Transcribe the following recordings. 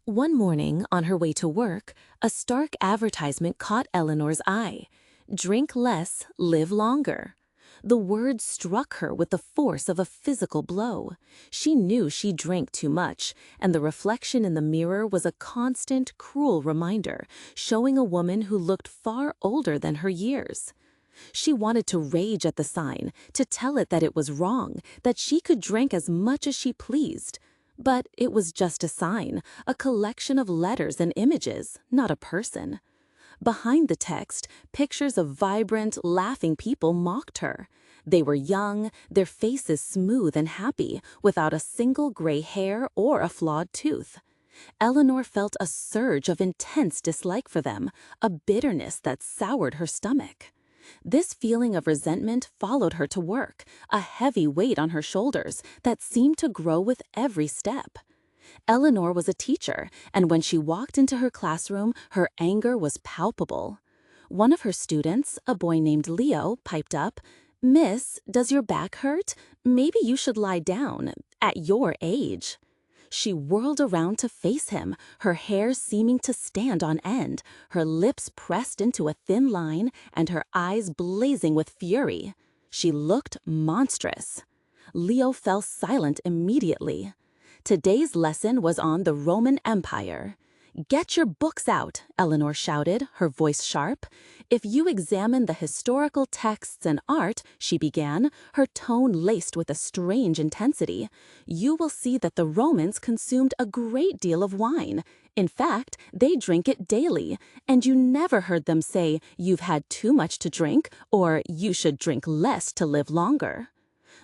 One morning, on her way to work, a stark advertisement caught Eleanor's eye. "Drink less, live longer." The words struck her with the force of a physical blow. She knew she drank too much, and the reflection in the mirror was a constant, cruel reminder, showing a woman who looked far older than her years. She wanted to rage at the sign, to tell it that it was wrong, that she could drink as much as she pleased. But it was just a sign, a collection of letters and images, not a person. Behind the text, pictures of vibrant, laughing people mocked her. They were young, their faces smooth and happy, without a single gray hair or a flawed tooth. Eleanor felt a surge of intense dislike for them, a bitterness that soured her stomach. This feeling of resentment followed her to work, a heavy weight on her shoulders that seemed to grow with every step. Eleanor was a teacher, and when she walked into her classroom, her anger was palpable. One of her students, a boy named Leo, piped up, "Miss, does your back hurt? Maybe you should lie down, at your age." She whirled around to face him, her hair seeming to stand on end, her lips pressed into a thin line, and her eyes blazing with fury. She looked monstrous. Leo fell silent immediately. Today's lesson was on the Roman Empire. "Get your books out," Eleanor shouted, her voice sharp. "If you examine the historical texts and art," she began, her tone laced with a strange intensity, "you will see that the Romans consumed a great deal of wine. In fact, they drink it daily, and you never heard them say, 'You've had too much to drink,' or 'You should drink less to live longer.'"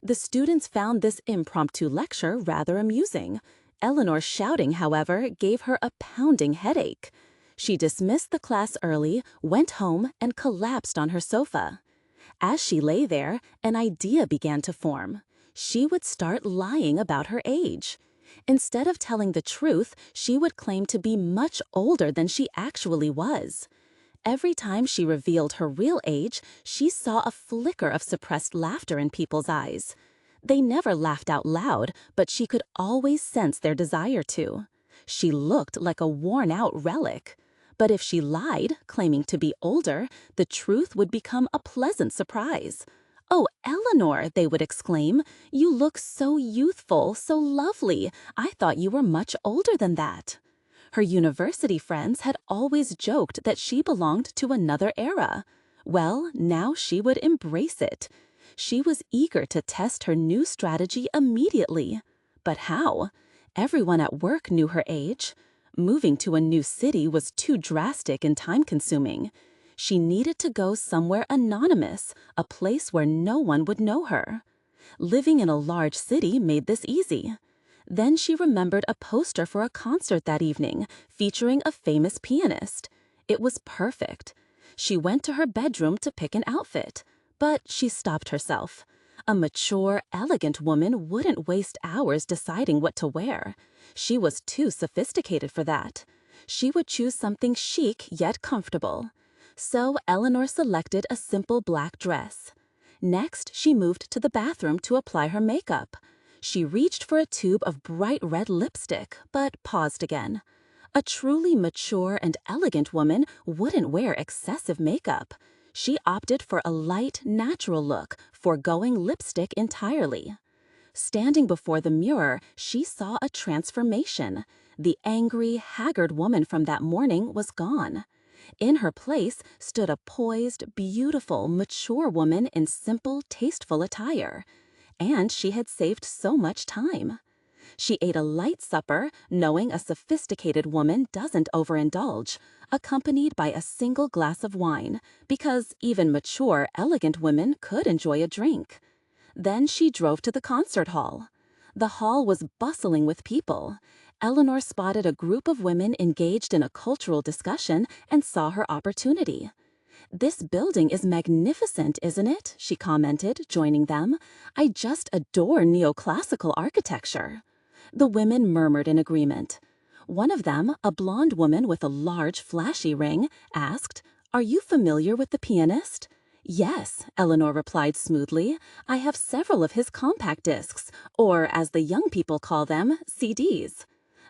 The students found this impromptu lecture rather amusing. Eleanor's shouting, however, gave her a pounding headache. She dismissed the class early, went home, and collapsed on her sofa. As she lay there, an idea began to form. She would start lying about her age. Instead of telling the truth, she would claim to be much older than she actually was. Every time she revealed her real age, she saw a flicker of suppressed laughter in people's eyes. They never laughed out loud, but she could always sense their desire to. She looked like a worn-out relic. But if she lied, claiming to be older, the truth would become a pleasant surprise. "Oh, Eleanor," they would exclaim, "you look so youthful, so lovely. I thought you were much older than that." Her university friends had always joked that she belonged to another era. Well, now she would embrace it. She was eager to test her new strategy immediately. But how? Everyone at work knew her age. Moving to a new city was too drastic and time-consuming. She needed to go somewhere anonymous, a place where no one would know her. Living in a large city made this easy. Then she remembered a poster for a concert that evening, featuring a famous pianist. It was perfect. She went to her bedroom to pick an outfit. But she stopped herself. A mature, elegant woman wouldn't waste hours deciding what to wear. She was too sophisticated for that. She would choose something chic yet comfortable. So Eleanor selected a simple black dress. Next, she moved to the bathroom to apply her makeup. She reached for a tube of bright red lipstick, but paused again. A truly mature and elegant woman wouldn't wear excessive makeup. She opted for a light, natural look, foregoing lipstick entirely. Standing before the mirror, she saw a transformation. The angry, haggard woman from that morning was gone. In her place stood a poised, beautiful, mature woman in simple, tasteful attire. And she had saved so much time. She ate a light supper, knowing a sophisticated woman doesn't overindulge, accompanied by a single glass of wine, because even mature, elegant women could enjoy a drink. Then she drove to the concert hall. The hall was bustling with people. Eleanor spotted a group of women engaged in a cultural discussion and saw her opportunity. "This building is magnificent, isn't it?" she commented, joining them. "I just adore neoclassical architecture." The women murmured in agreement. One of them, a blonde woman with a large, flashy ring, asked, "Are you familiar with the pianist?" "Yes," Eleanor replied smoothly. "I have several of his compact discs, or as the young people call them, CDs."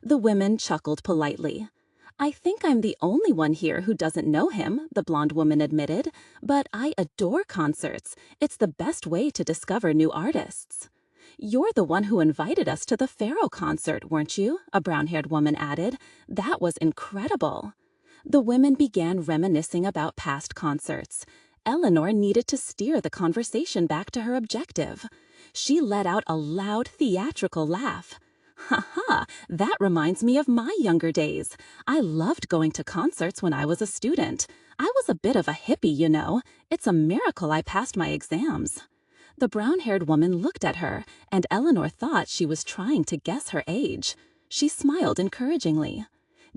The women chuckled politely. I think I'm the only one here who doesn't know him, the blonde woman admitted, but I adore concerts. It's the best way to discover new artists. You're the one who invited us to the Pharaoh concert, weren't you? A brown-haired woman added. That was incredible. The women began reminiscing about past concerts. Eleanor needed to steer the conversation back to her objective. She let out a loud theatrical laugh. Ha ha, that reminds me of my younger days. I loved going to concerts when I was a student. I was a bit of a hippie, you know. It's a miracle I passed my exams. The brown-haired woman looked at her, and Eleanor thought she was trying to guess her age. She smiled encouragingly.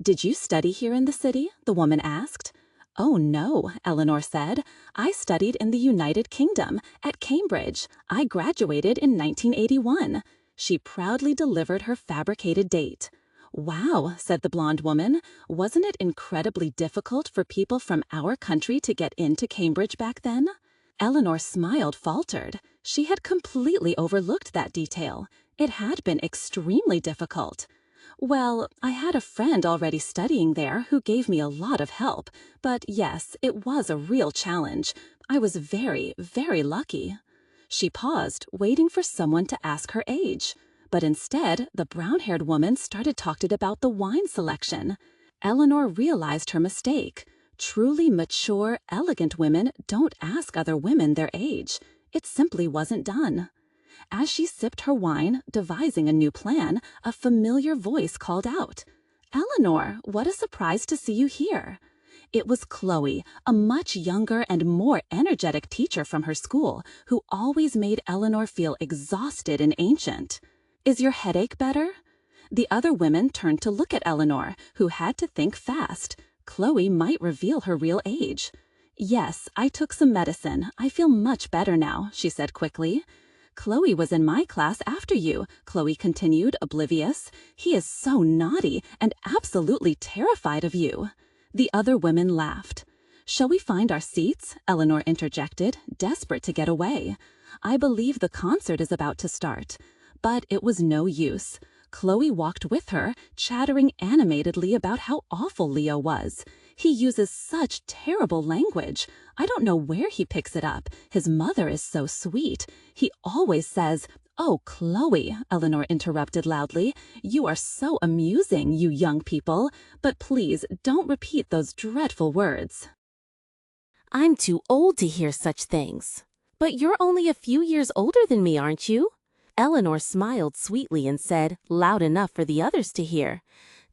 Did you study here in the city? The woman asked. Oh no, Eleanor said. I studied in the United Kingdom, at Cambridge. I graduated in 1981. She proudly delivered her fabricated date. Wow, said the blonde woman. Wasn't it incredibly difficult for people from our country to get into Cambridge back then? Eleanor's smile faltered. She had completely overlooked that detail. It had been extremely difficult. Well, I had a friend already studying there who gave me a lot of help, but yes, it was a real challenge. I was very, very lucky. She paused, waiting for someone to ask her age. But instead, the brown-haired woman started talking about the wine selection. Eleanor realized her mistake. Truly mature, elegant women don't ask other women their age. It simply wasn't done. As she sipped her wine, devising a new plan, a familiar voice called out, "Eleanor, what a surprise to see you here." It was Chloe, a much younger and more energetic teacher from her school, who always made Eleanor feel exhausted and ancient. Is your headache better? The other women turned to look at Eleanor, who had to think fast. Chloe might reveal her real age. Yes, I took some medicine. I feel much better now, she said quickly. Chloe was in my class after you, Chloe continued, oblivious. He is so naughty and absolutely terrified of you. The other women laughed. Shall we find our seats? Eleanor interjected, desperate to get away. I believe the concert is about to start. But it was no use. Chloe walked with her, chattering animatedly about how awful Leo was. He uses such terrible language. I don't know where he picks it up. His mother is so sweet. He always says, "Oh, Chloe," Eleanor interrupted loudly, "you are so amusing, you young people. But please don't repeat those dreadful words." I'm too old to hear such things. But you're only a few years older than me, aren't you? Eleanor smiled sweetly and said, loud enough for the others to hear,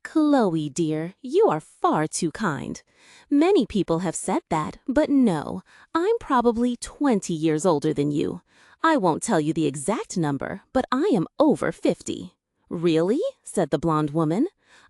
Chloe, dear, you are far too kind. Many people have said that, but no, I'm probably 20 years older than you. I won't tell you the exact number, but I am over 50. Really? Said the blonde woman.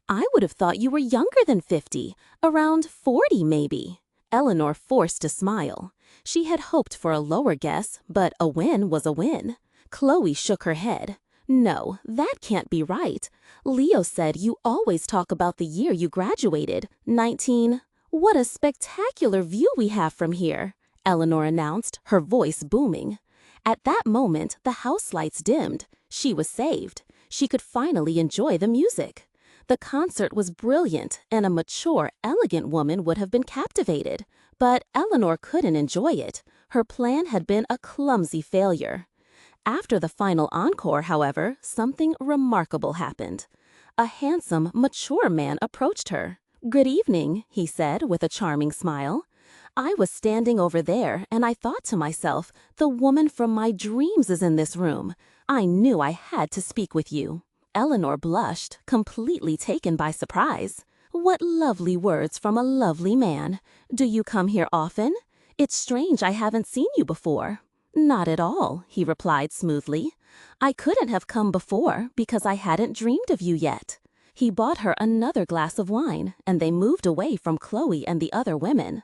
I would have thought you were younger than 50, around 40 maybe. Eleanor forced a smile. She had hoped for a lower guess, but a win was a win. Chloe shook her head. No, that can't be right. Leo said you always talk about the year you graduated, 19. What a spectacular view we have from here, Eleanor announced, her voice booming. At that moment, the house lights dimmed. She was saved. She could finally enjoy the music. The concert was brilliant, and a mature, elegant woman would have been captivated. But Eleanor couldn't enjoy it. Her plan had been a clumsy failure. After the final encore, however, something remarkable happened. A handsome, mature man approached her. "Good evening," he said with a charming smile. I was standing over there, and I thought to myself, the woman from my dreams is in this room. I knew I had to speak with you. Eleanor blushed, completely taken by surprise. What lovely words from a lovely man. Do you come here often? It's strange I haven't seen you before. Not at all, he replied smoothly. I couldn't have come before because I hadn't dreamed of you yet. He bought her another glass of wine, and they moved away from Chloe and the other women.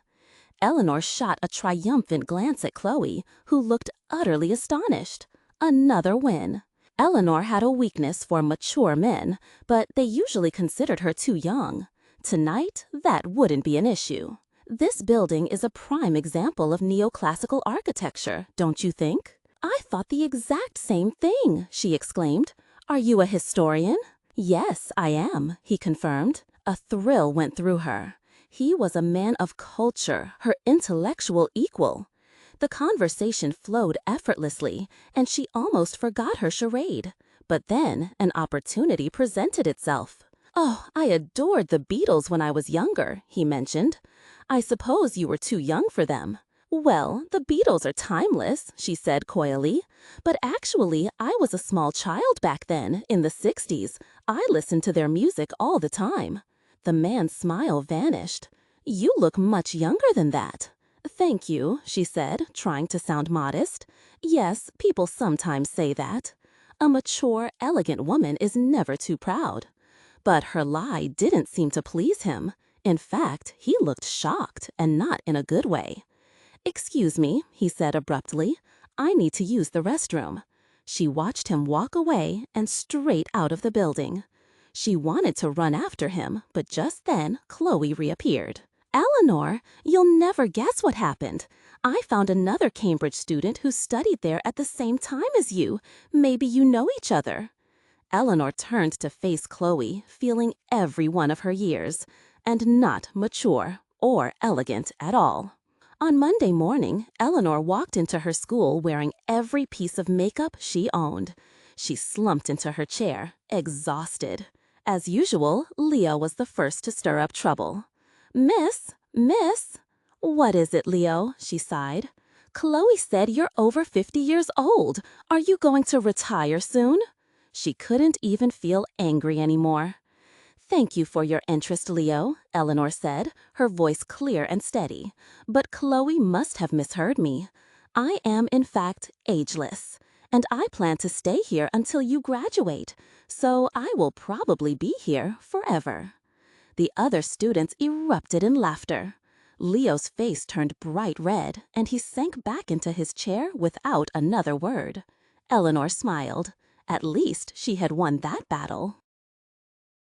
Eleanor shot a triumphant glance at Chloe, who looked utterly astonished. Another win. Eleanor had a weakness for mature men, but they usually considered her too young. Tonight, that wouldn't be an issue. This building is a prime example of neoclassical architecture, don't you think? I thought the exact same thing, she exclaimed. Are you a historian? Yes, I am, he confirmed. A thrill went through her. He was a man of culture, her intellectual equal. The conversation flowed effortlessly, and she almost forgot her charade. But then an opportunity presented itself. "Oh, I adored the Beatles when I was younger," he mentioned. "I suppose you were too young for them." "Well, the Beatles are timeless," she said coyly. "But actually, I was a small child back then, in the 60s. I listened to their music all the time." The man's smile vanished. "You look much younger than that." "Thank you," she said, trying to sound modest. "Yes, people sometimes say that." A mature, elegant woman is never too proud. But her lie didn't seem to please him. In fact, he looked shocked, and not in a good way. "Excuse me," he said abruptly. "I need to use the restroom." She watched him walk away and straight out of the building. She wanted to run after him, but just then Chloe reappeared. "Eleanor, you'll never guess what happened. I found another Cambridge student who studied there at the same time as you. Maybe you know each other." Eleanor turned to face Chloe, feeling every one of her years, and not mature or elegant at all. On Monday morning, Eleanor walked into her school wearing every piece of makeup she owned. She slumped into her chair, exhausted. As usual, Leo was the first to stir up trouble. Miss? What is it, Leo?" she sighed. "Chloe said you're over 50 years old. Are you going to retire soon?" She couldn't even feel angry anymore. "Thank you for your interest, Leo," Eleanor said, her voice clear and steady. "But Chloe must have misheard me. I am, in fact, ageless, and I plan to stay here until you graduate, so I will probably be here forever." The other students erupted in laughter. Leo's face turned bright red, and he sank back into his chair without another word. Eleanor smiled. At least she had won that battle.